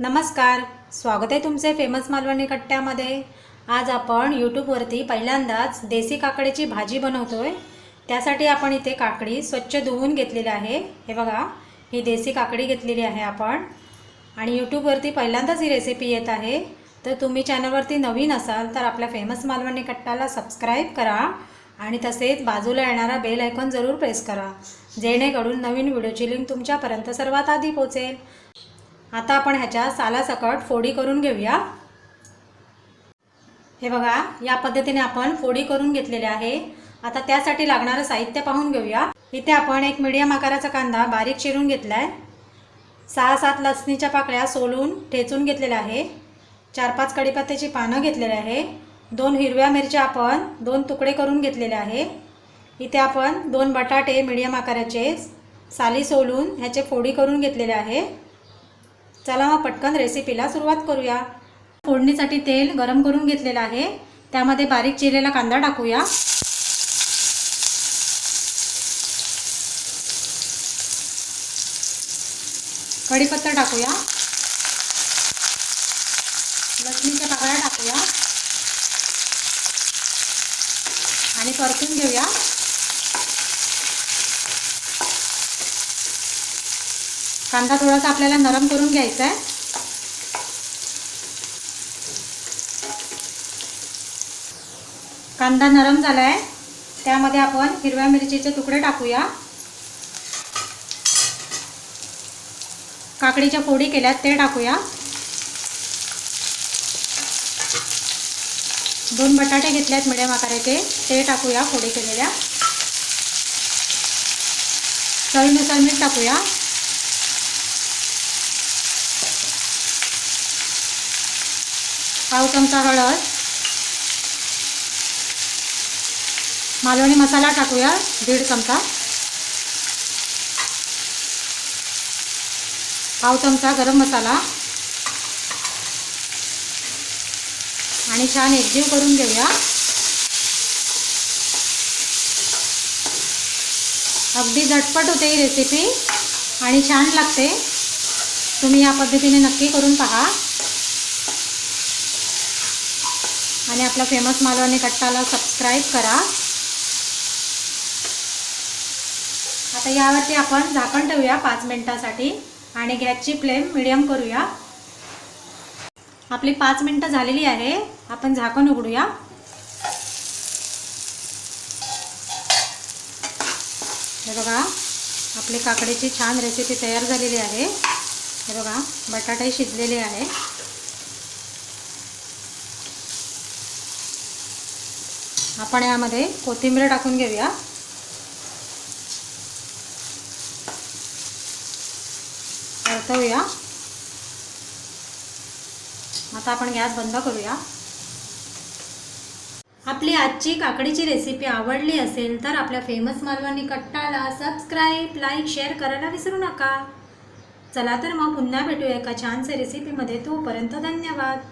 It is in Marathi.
नमस्कार, स्वागत आहे तुमचे फेमस मालवणी कट्ट्यामध्ये। आज आपण यूट्यूबवरती पहिल्यांदाच देसी काकडीची भाजी बनवतोय। त्यासाठी आपण इथे काकडी स्वच्छ धुवून घेतलेली आहे। हे बघा, ही देसी काकडी घेतलेली आहे आपण। आणि यूट्यूबवरती पहिल्यांदाच ही रेसिपी येत आहे, तर तुम्ही चॅनलवरती नवीन असाल तर आपल्या फेमस मालवणी कट्ट्याला सबस्क्राइब करा आणि तसेच बाजूला येणारा बेल आयकॉन जरूर प्रेस करा, जेणेकरून नवीन व्हिडिओची लिंक तुमच्यापर्यंत सर्वात आधी पोहोचेल। आता आपण ह्याच्या सालासकट फोडी करून घेऊया। हे बघा, या पद्धतीने आपण फोडी करून घेतलेले आहे। आता त्यासाठी लागणारे साहित्य पाहून घेऊया। इथे आपण एक मीडियम आकाराचा कांदा बारीक चिरून घेतलाय, 6-7 लसणीच्या पाकळ्या सोलून ठेचून घेतलेल्या आहे, 4-5 कढीपत्त्याची पानं घेतलेले आहे, 2 हिरव्या मिरच्या आपण 2 तुकडे करून घेतलेले आहे। इथे आपण 2 बटाटे मीडियम आकाराचे साली सोलून ह्याचे फोडी करून घेतलेले आहे। चला मग पटकन रेसिपीला सुरुवात करूया। फोडणीसाठी तेल गरम करून घेतलेलं आहे, त्यामध्ये बारीक चिरलेला कांदा टाकूया। कढीपत्ता टाकूया, लसणीच्या पाकळ्या टाकूया आणि परतून घेऊया। कांदा थोडासा आपल्याला नरम करून घ्यायचा आहे। कांदा नरम झाला आहे, त्यामध्ये आपण हिरव्या मिरचीचे तुकडे टाकूया। काकडीच्या फोडी केल्यात ते टाकूया। 2 बटाटे घेतल्यात मीडियम आकाराचे, ते टाकूया फोडी केलेल्या। चवीनुसार मीठ टाकूया। पाव चमचा हळद, मालवणी मसाला टाकूया 1.5 चमचा, पाव चमचा गरम मसाला आणि छान एकजीव करून घेऊया। अगदी झटपट होते ही रेसिपी आणि छान लागते। तुम्ही या पद्धतीने नक्की करून पहा आणि आपला फेमस मालवणी कट्टाला सबस्क्राइब करा। आता यावरती आपण झाकण ठेवूया 5 मिनिटांसाठी आणि गॅसची फ्लेम मीडियम करूया। आपली 5 मिनिटं झालेली आहे, आपण झाकण उघडूया। हे बघा, आपली काकडीची छान रेसिपी तयार झालेली आहे। हे बघा, बटाटे शिजलेले आहे। आपण यामध्ये कोथिंबीर टाकून घेऊया। परतवूया। आता आपण गॅस बंद करूया। आपली आजची काकडीची रेसिपी आवडली असेल तर आपल्या फेमस मालवणी कट्टाला सबस्क्राइब, लाईक, शेअर करायला विसरू नका। चला तर मग पुन्हा भेटूया एका छानशा रेसिपीमध्ये। तोपर्यंत धन्यवाद।